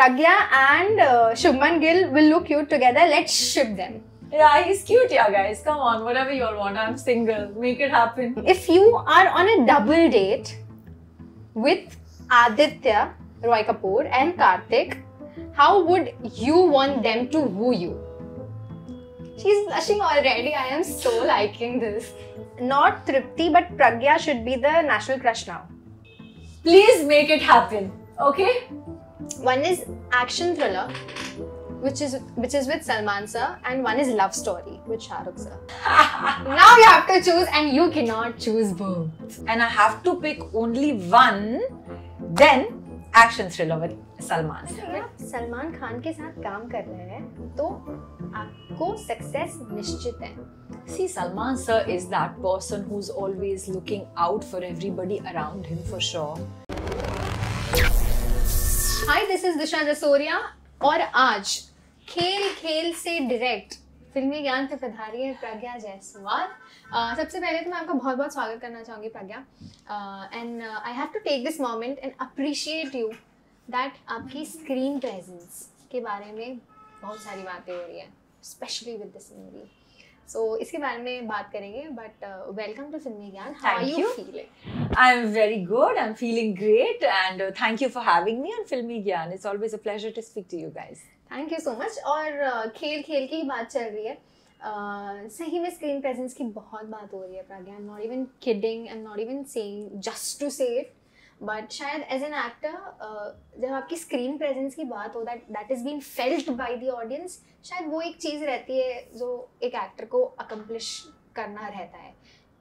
Pragya and Shubman Gill will look cute together. Let's ship them. Yeah, he's cute, yeah, guys. Come on, whatever you all want. I'm single. Make it happen. If you are on a double date with Aditya Roy Kapoor and Karthik, how would you want them to woo you? She's blushing already. I am so liking this. Not Tripti, but Pragya should be the national crush now. Please make it happen, okay? One is action thriller, which is with Salman sir, and one is love story with Shah Rukh sir. Now you have to choose, and you cannot choose both. And I have to pick only one, then action thriller with Salman. अगर आप सलमान खान के साथ काम कर रहे हैं तो आपको सक्सेस निश्चित है. See, Salman sir is that person who's always looking out for everybody around him for sure. Hi, this is Disha Jasoria और आज खेल खेल से डायरेक्ट फिल्मी ज्ञान पे पधारी है प्रज्ञा जायसवाल. सबसे पहले तो मैं आपका बहुत बहुत स्वागत करना चाहूँगी Pragya. And I have to take this moment and appreciate you that आपकी स्क्रीन प्रेजेंस के बारे में बहुत सारी बातें हो रही है, specially with this movie. So इसके बारे में बात करेंगे, but welcome to Filmy Gyan. How are you feeling? I'm very good. I'm feeling great, and thank you for having me on Filmi Gyan. It's always a pleasure to speak to you guys. Thank you so much. और खेल खेल की ही बात चल रही है. सही में स्क्रीन प्रेजेंस की बहुत बात हो रही है Pragya. I am not even kidding, I am not even saying just to say it, but शायद एज एन एक्टर जब आपकी स्क्रीन प्रेजेंस की बात हो, that is been felt by the audience, शायद वो एक चीज़ रहती है जो एक एक्टर को अकम्प्लिश करना रहता है.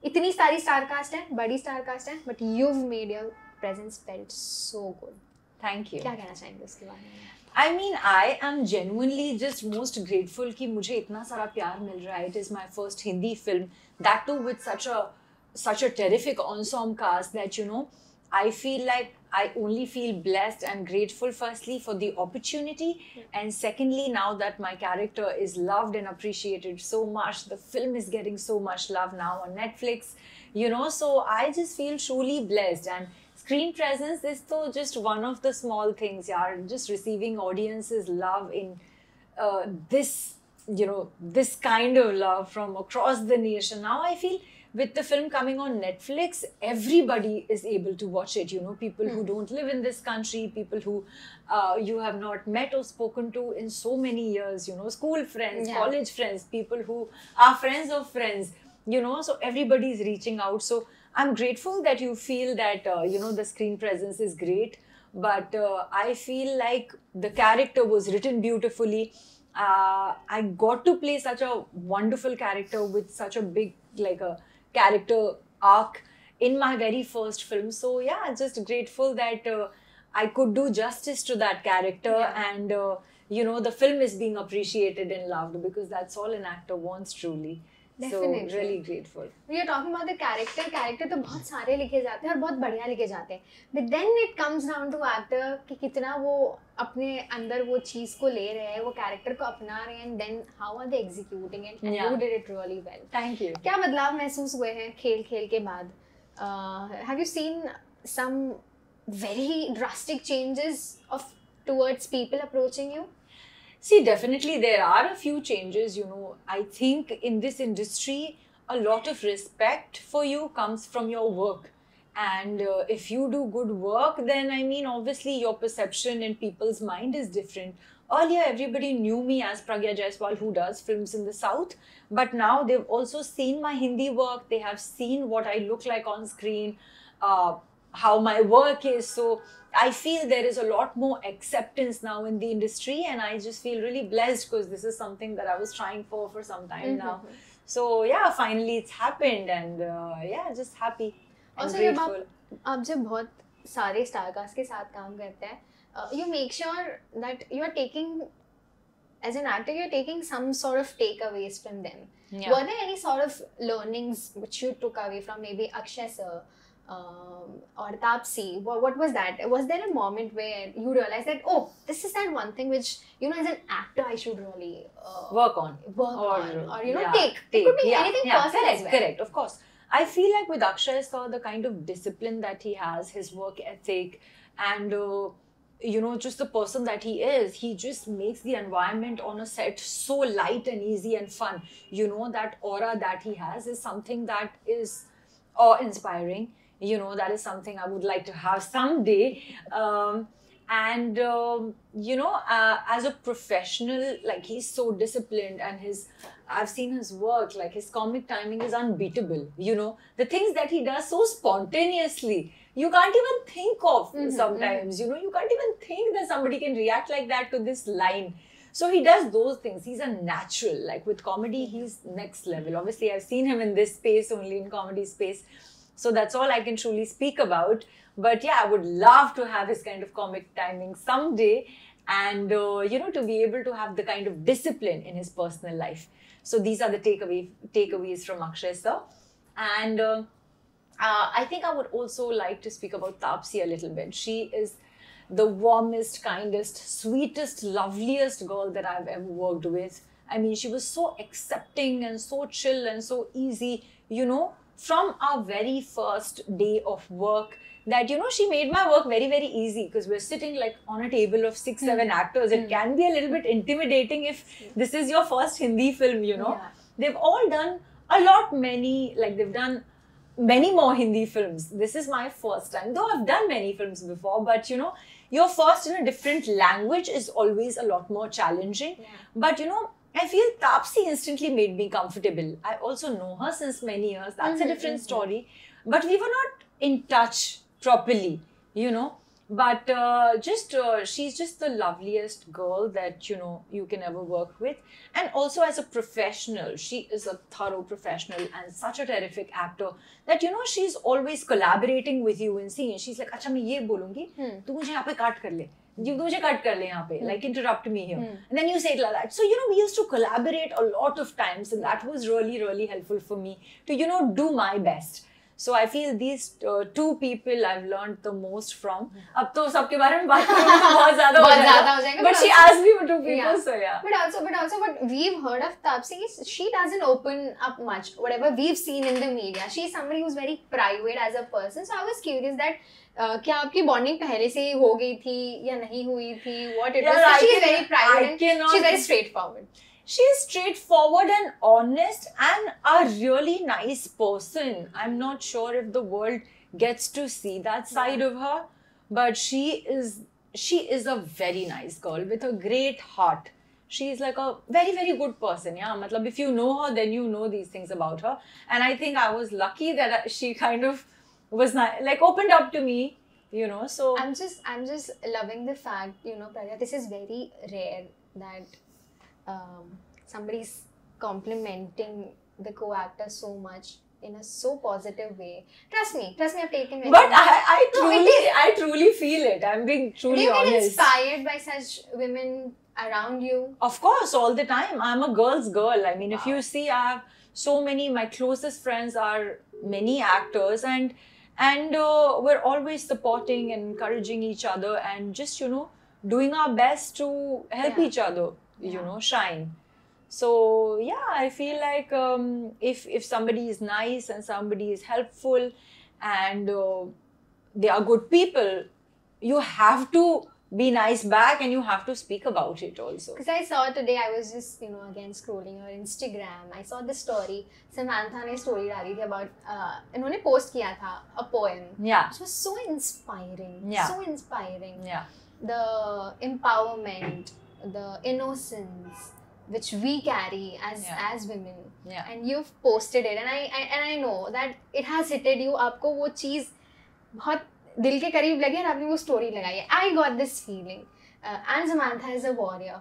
इतनी सारी स्टार कास्ट है, बड़ी स्टार कास्ट है, but you've made your presence felt so good. Thank you. क्या कहना चाहेंगे उसके बारे में? I mean, I am genuinely just most grateful कि मुझे इतना सारा प्यार मिल रहा है. It is my first Hindi film, that too with such a terrific ensemble cast that, you know, I feel like I only feel blessed and grateful, firstly for the opportunity, and secondly now that my character is loved and appreciated so much. The film is getting so much love now on Netflix, you know, so I just feel truly blessed. And screen presence is though just one of the small things, yeah, just receiving audience's love in this, you know, this kind of love from across the nation. Now I feel with the film coming on Netflix, everybody is able to watch it, you know, people who don't live in this country, people who you have not met or spoken to in so many years, you know, school friends, college friends, people who are friends of friends, you know, so everybody is reaching out. So I'm grateful that you feel that, you know, the screen presence is great, but I feel like the character was written beautifully. I got to play such a wonderful character with such a big, like a character arc in my very first film. So yeah, just grateful that I could do justice to that character, and you know, the film is being appreciated and loved, because that's all an actor wants truly. Definitely. So really grateful. We are talking about the character तो बहुत सारे लिखे जाते हैं और बहुत बढ़िया लिखे जाते हैं, but then it comes down to actor कि कितना वो अपने अंदर वो चीज़ को ले रहे हैं, वो कैरेक्टर को अपना रहे हैं, and then how are they executing it, and who did it really well. Thank you. क्या बदलाव महसूस हुए हैं खेल खेल के बाद? Have you seen some very drastic changes towards people approaching you? See, definitely there are a few changes, you know. I think in this industry, a lot of respect for you comes from your work. And if you do good work, then I mean, obviously your perception in people's mind is different. Earlier, everybody knew me as Pragya Jaiswal, who does films in the South. But now they've also seen my Hindi work. They have seen what I look like on screen, how my work is. So I feel there is a lot more acceptance now in the industry, and I just feel really blessed because this is something that I was trying for some time now. So yeah, finally it's happened, and yeah, just happy and also, grateful. आप जब बहुत सारे star cast के साथ काम करते हैं, you make sure that you are taking, as an actor, you're taking some sort of takeaways from them. Yeah. Were there any sort of learnings which you took away from maybe Akshay sir or Taapsee? What was that? Was there a moment where you realized that, oh, this is that one thing which, you know, as an actor I should really work on, or you know, take. It could be anything personal as well. Correct, of course. I feel like with Akshay sir, the kind of discipline that he has, his work ethic, and you know, just the person that he is. He just makes the environment on a set so light and easy and fun. You know, that aura that he has is something that is awe-inspiring. You know, that is something I would like to have someday. You know, as a professional, like, he's so disciplined, and I've seen his work, like, his comic timing is unbeatable. You know, the things that he does so spontaneously, you can't even think of sometimes. You know, you can't even think that somebody can react like that to this line. So he does those things. He's a natural. Like, with comedy, he's next level. Obviously, I've seen him in this space, only in comedy space. So that's all I can truly speak about. But yeah, I would love to have his kind of comic timing someday, and you know, to be able to have the kind of discipline in his personal life. So these are the takeaways from Akshay sir. And I think I would also like to speak about Taapsee a little bit. She is the warmest, kindest, sweetest, loveliest girl that I've ever worked with. I mean, she was so accepting and so chill and so easy, you know, from our very first day of work, that, you know, she made my work very, very easy, because we're sitting like on a table of 6-7 actors. It can be a little bit intimidating if this is your first Hindi film, you know. They've all done they've done many more Hindi films. This is my first time, though I've done many films before, but you know, your first in a different language is always a lot more challenging. But you know, I feel Taapsee instantly made me comfortable. I also know her since many years. That's a different story. But we were not in touch properly, you know. But she's just the loveliest girl that, you know, you can ever work with. And also as a professional, she is a thorough professional and such a terrific actor that, you know, she's always collaborating with you in scenes. She's like, अच्छा मैं ये बोलूँगी, तू मुझे यहाँ पे काट कर ले. You मुझे cut कर ले यहाँ पे, like interrupt me here. And then you say it like that. So, you know, we used to collaborate a lot of times, and that was really, really helpful for me to, you know, do my best. So I feel these two people I've learned the most from. अब तो सबके बारे में बात करूँ तो बहुत ज़्यादा हो जाएगा. But she asked me for two people, so yeah. But also what we've heard of Taapsee is she doesn't open up much. Whatever we've seen in the media, she's somebody who's very private as a person. So I was curious that क्या आपकी bonding पहले से ही हो गई थी या नहीं हुई थी? What it was? She's very private and she's very straightforward. She's straightforward and honest and a really nice person. I'm not sure if the world gets to see that side of her, but she is a very nice girl with a great heart. She's like a very, very good person. Yeah, matlab, if you know her, then you know these things about her. And I think I was lucky that she kind of was like opened up to me, you know. So I'm just loving the fact, you know, Pragya, this is very rare that somebody's complimenting the co-actor so much in a so positive way. Trust me, I've taken it. But I truly feel it. I'm being truly honest. Do you get inspired by such women around you? Of course, all the time. I'm a girl's girl. I mean, if you see, I have so many, my closest friends are many actors, and we're always supporting and encouraging each other and just, you know, doing our best to help each other, you know, shine. So yeah, I feel like if somebody is nice and somebody is helpful and they are good people, you have to be nice back and you have to speak about it also. Because I saw today, I was just, you know, again scrolling your Instagram. I saw this story. Samantha ने story डाली थी about इन्होंने post किया था a poem. Yeah. It was so inspiring. Yeah. So inspiring. Yeah. The empowerment, the innocence which we carry as women. Yeah. And you've posted it, and I know that it has hit you. आपको वो चीज़ बहुत दिल के करीब लगी और आपने वो story लगाई है. I got this feeling. And Samantha is a warrior.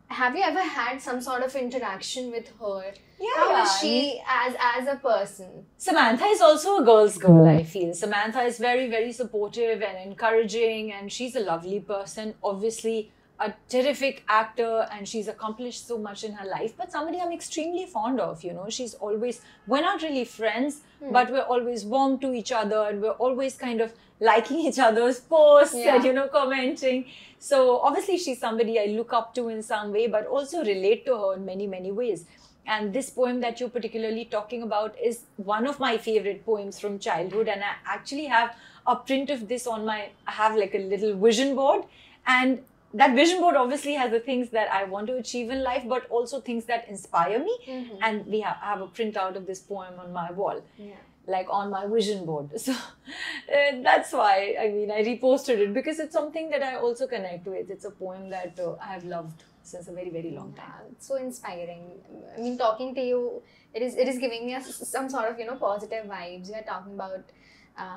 Have you ever had some sort of interaction with her? Yeah. How is she as a person? Samantha is also a girl's girl, I feel. Samantha is very, very supportive and encouraging, and she's a lovely person. Obviously, a terrific actor, and she's accomplished so much in her life, but somebody I'm extremely fond of, you know. She's always, we're not really friends, but we're always warm to each other, and we're always kind of liking each other's posts and, you know, commenting. So obviously she's somebody I look up to in some way, but also relate to her in many, many ways. And this poem that you're particularly talking about is one of my favorite poems from childhood, and I actually have a print of this on I have like a little vision board, and that vision board obviously has the things that I want to achieve in life, but also things that inspire me. And we have a printout of this poem on my wall, like on my vision board. So that's why, I mean, I reposted it because it's something that I also connect with. It's a poem that I have loved since a very, very long time. It's so inspiring. I mean, talking to you, it is giving me some sort of, you know, positive vibes. We are talking about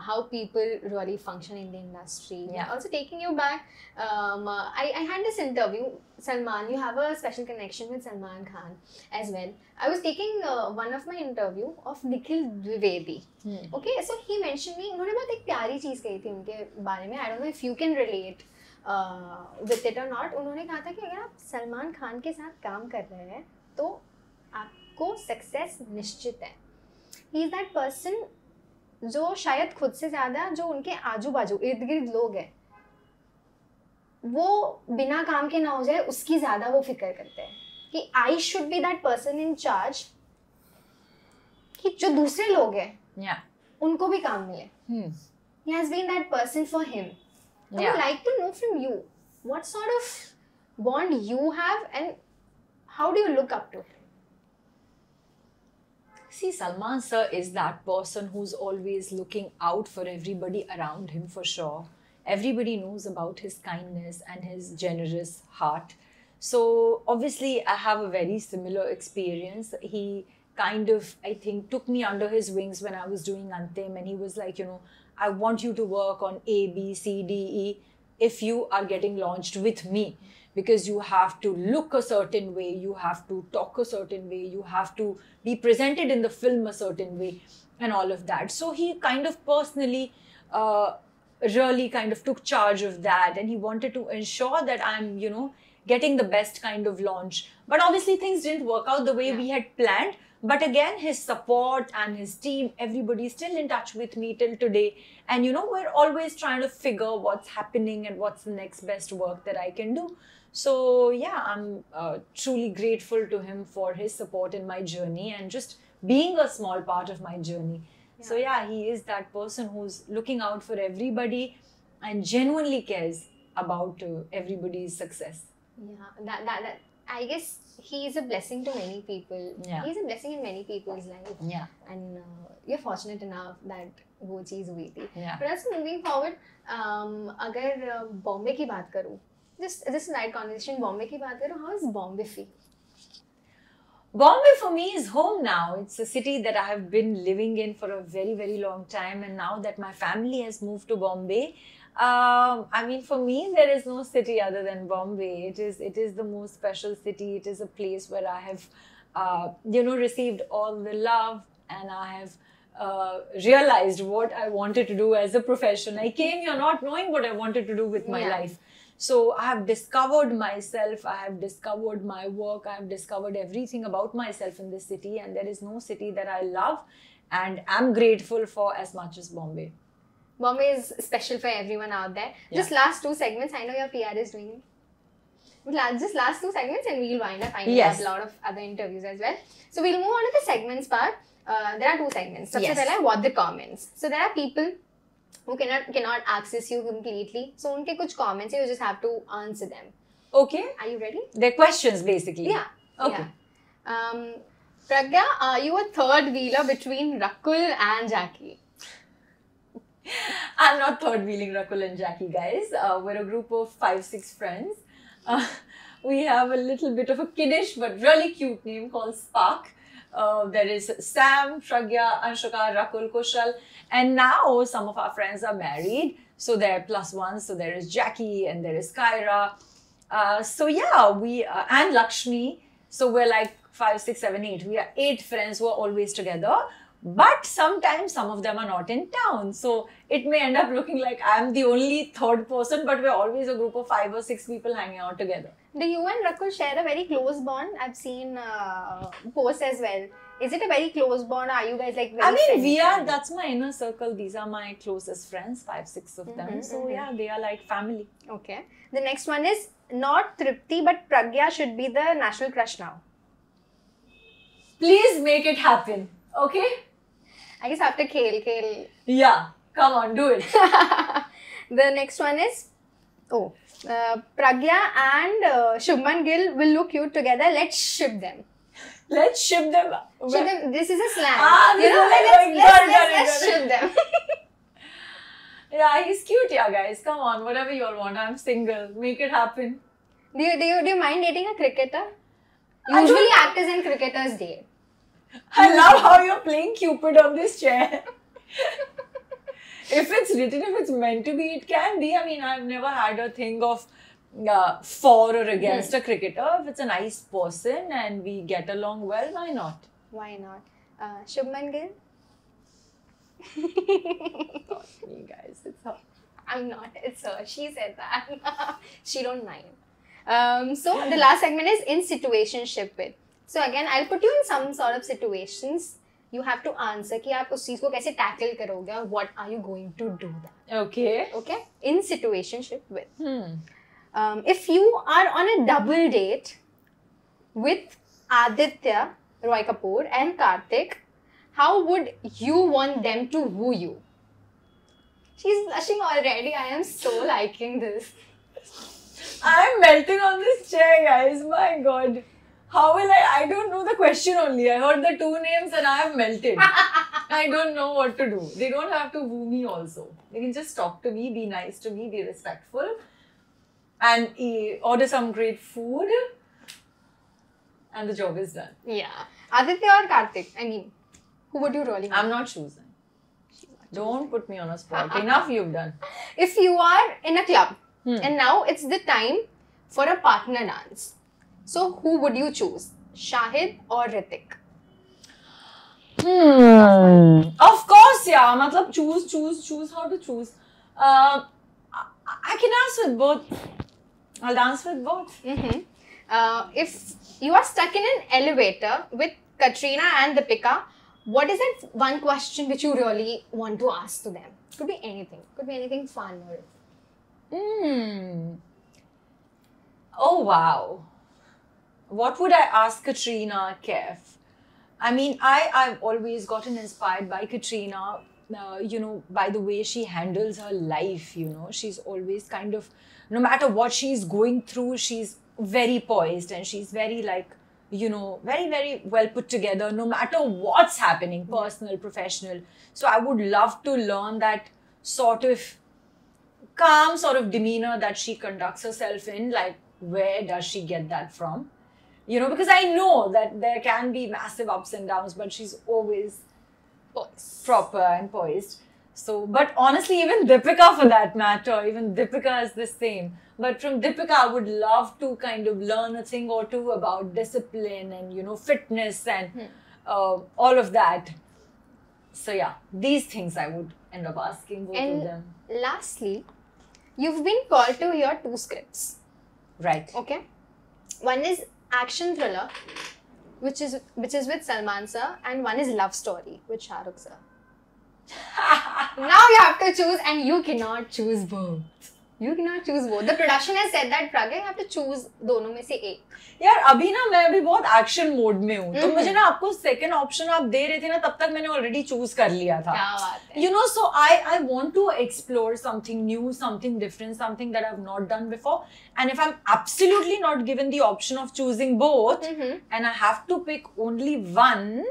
how people really function in the industry. Yeah. Also taking you back, I had this interview, Salman, you have a special connection with Salman Khan as well. I was taking one of my interview of Nikhil Dwivedi. Okay, so he mentioned me, उन्होंने बहुत एक प्यारी चीज़ कही थी उनके बारे में. I don't know if you can relate with it or not. उन्होंने कहा था कि अगर आप सलमान खान के साथ काम कर रहे हैं तो आपको सक्सेस निश्चित है. He is that person जो शायद खुद से ज़्यादा जो उनके आजू बाजू इर्द गिर्द लोग हैं वो बिना काम के ना हो जाए उसकी ज़्यादा वो फिक्र करते हैं कि I should be that person in charge कि जो दूसरे लोग हैं उनको भी काम मिले. He has been that person for him. I would like to know from you what sort of bond you have and how do you look up to him? See, Salman sir is that person who's always looking out for everybody around him, for sure. Everybody knows about his kindness and his generous heart. So obviously I have a very similar experience. He kind of, I think, took me under his wings when I was doing Antim, and he was like, you know, I want you to work on A, B, C, D, E if you are getting launched with me. Because you have to look a certain way, you have to talk a certain way, you have to be presented in the film a certain way, and all of that. So he kind of personally really kind of took charge of that, and he wanted to ensure that I'm, you know, getting the best kind of launch. But obviously things didn't work out the way we had planned. But again, his support and his team, everybody is still in touch with me till today. And you know, we're always trying to figure what's happening and what's the next best work that I can do. So yeah, I'm truly grateful to him for his support in my journey and just being a small part of my journey. So yeah, he is that person who's looking out for everybody and genuinely cares about everybody's success. Yeah, that I guess he is a blessing to many people. Yeah. He's a blessing in many people's life. Yeah. And you're fortunate enough that वो चीज़ हुई थी. Yeah. But also moving forward, अगर बॉम्बे की बात करूँ, this night conversation Bombay की बात करूँ, how is Bombay feel? Bombay for me is home now. It's a city that I have been living in for a very, very long time. And now that my family has moved to Bombay, I mean, for me, there is no city other than Bombay. It is the most special city. It is a place where I have, you know, received all the love, and I have realized what I wanted to do as a profession. I came here not knowing what I wanted to do with my life. So I have discovered myself, I have discovered my work, I have discovered everything about myself in this city, and there is no city that I love and am grateful for as much as Bombay. Bombay is special for everyone out there. Yeah. Just last two segments, I know your PR is doing it. Just last two segments and we'll wind up. I know Yes. a lot of other interviews as well. So we'll move on to the segments part. There are two segments. Sabse Yes. pehle hai what the comments. So there are people who cannot access you completely. So unke kuch comments, you just have to answer them. Okay. Are you ready? They're questions basically. Yeah. Okay. Yeah. Pragya, are you a third wheeler between Rakul and Jackie? I'm not third wheeling Rakul and Jackie, guys. We're a group of 5-6 friends. We have a little bit of a kiddish but really cute name called Spark. There is Sam, Pragya, Anshuka, Rakul, Kushal, and now some of our friends are married. So there are +1. So there is Jackie and there is Kyra. So yeah, we and Lakshmi. So we're like 5, 6, 7, 8. We are 8 friends who are always together. But sometimes some of them are not in town. So it may end up looking like I'm the only third person, but we're always a group of 5 or 6 people hanging out together. Do you and Rakul share a very close bond? I've seen posts as well. Is it a very close bond? Are you guys like very I mean, friendly? we are, that's my inner circle. These are my closest friends, 5, 6 of them. So yeah, they are like family. Okay. The next one is not Tripti, but Pragya should be the national crush now. Please make it happen. Okay? I guess after Khel. Yeah. Come on, do it. The next one is, Pragya and Shubman Gill will look cute together. Let's ship them. Let's ship them. Ship them. This is a slang. This is Let's ship them. Yeah, he's cute, yeah, guys. Come on, whatever you all want. I'm single. Make it happen. Do you mind dating a cricketer? Usually actors and cricketers date. I love how you're playing Cupid on this chair. If it's written, if it's meant to be, it can be. I mean, I've never had a thing of for or against a cricketer. If it's a nice person and we get along well, why not? Why not? Shubman Gill? Not me, guys. It's her. I'm not. It's her. She said that. She don't mind. So the last segment is in situationship with. So again, I'll put you in some sort of situations. You have to answer कि आप उस चीज को कैसे tackle करोगे और what are you going to do that. Okay. Okay. In situationship with. If you are on a double date with Aditya Roy Kapoor and Karthik, how would you want them to woo you? She's blushing already. I am so liking this. I'm melting on this chair, guys. My God. How will I don't know the question only. I heard the two names and I have melted. I don't know what to do. They don't have to woo me also. They can just talk to me, be nice to me, be respectful, and order some great food, and the job is done. Yeah. Aditya or Karthik? I mean, who would you really want? I'm not choosing. Don't put me on a spot. Enough you've done. If you are in a club and now it's the time for a partner dance. So who would you choose? Shahid or Hrithik? Of course, yeah. Matlab choose how to choose. I can dance with both. I'll dance with both. If you are stuck in an elevator with Katrina and Deepika, what is that one question which you really want to ask to them? Could be anything. Could be anything fun or... Oh, wow. What would I ask Katrina Kaif? I mean, I've always gotten inspired by Katrina, by the way she handles her life, She's always kind of, no matter what she's going through, she's very poised and she's very very, very well put together, no matter what's happening, personal, professional. So I would love to learn that sort of calm sort of demeanor that she conducts herself in. Like, where does she get that from? Because I know that there can be massive ups and downs, but she's always proper and poised. So, but honestly, even Deepika for that matter, even Deepika is the same. But from Deepika, I would love to kind of learn a thing or two about discipline and, fitness and all of that. So yeah, these things I would end up asking both of them. Lastly, you've been called to hear 2 scripts. Right. Okay. One is action thriller, which is with Salman sir, and one is love story with Shah Rukh sir. Now you have to choose, and you cannot choose both. You cannot choose both. The production has said that Pragya, you have to choose दोनों में से एक. यार अभी ना मैं अभी बहुत एक्शन मोड में हूँ तो मुझे ना आपको सेकंड ऑप्शन आप दे रहे थे ना तब तक मैंने ऑलरेडी चूज कर लिया था. क्या बात है. So I want to explore something new, something different, something that I've not done before. And if I'm absolutely not given the option of choosing both and I have to pick only one,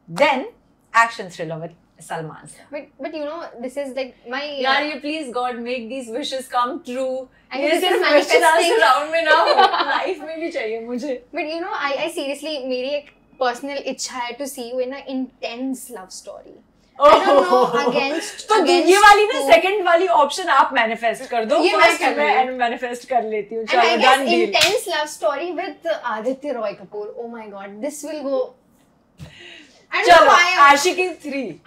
then action thriller with Salman sir. But this is like my... यार you please God make these wishes come true. And ये सिर्फ question answer round में ना हो, life में भी चाहिए मुझे. But I seriously, मेरी एक personal इच्छा है to see you in an intense love story. I don't know against. तो ये वाली ना second वाली option आप manifest कर दो. First मैं manifest कर लेती हूँ. And I guess intense love story with Aditya Roy Kapoor. Oh my God, this will go. चलो आशिकी 3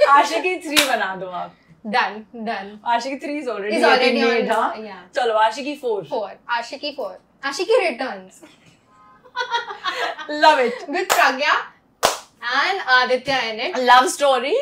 आशिकी 3 बना दो आप. Done. Aashiqui 3 is already made. Yeah. चलो आशिकी 4. Ashiki 4. Ashiki returns. Love it. With Pragya and Aditya in it. Love story.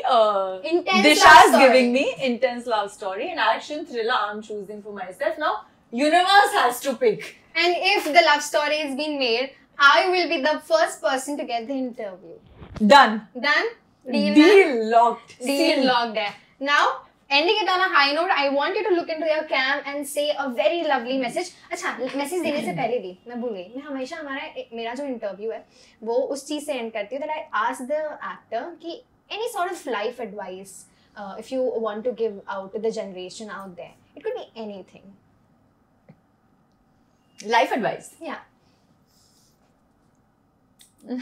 Intense Disha love is story. giving me intense love story and action thriller. I'm choosing for myself now. Universe has to pick. And if the love story is being made, I will be the first person to get the interview. Done. Done? Deal locked. Deal locked there. Now, Ending it on a high note, I want you to look into your cam and say a very lovely message. अच्छा, message देने से पहले भी मैं भूल गई, मैं हमेशा मेरा जो इंटरव्यू है वो उस चीज़ से एंड करती हूँ that I ask the actor कि any sort of life advice if you want to give out to the generation out there. It could be anything. Life advice. Yeah.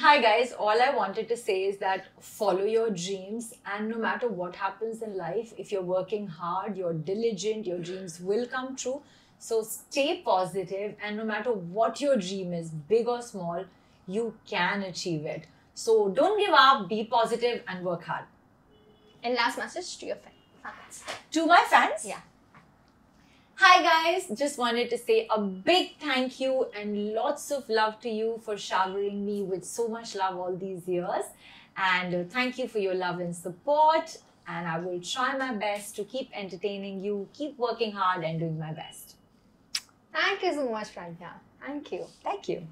Hi guys, all I wanted to say is that follow your dreams, and no matter what happens in life, if you're working hard, you're diligent, your dreams will come true. So stay positive, and no matter what your dream is, big or small, you can achieve it. So don't give up, be positive and work hard. And last message to your fans. To my fans? Yeah. Hi guys, just wanted to say a big thank you and lots of love to you for showering me with so much love all these years. And thank you for your love and support. And I will try my best to keep entertaining you, keep working hard and doing my best. Thank you so much, Pragya. Thank you. Thank you.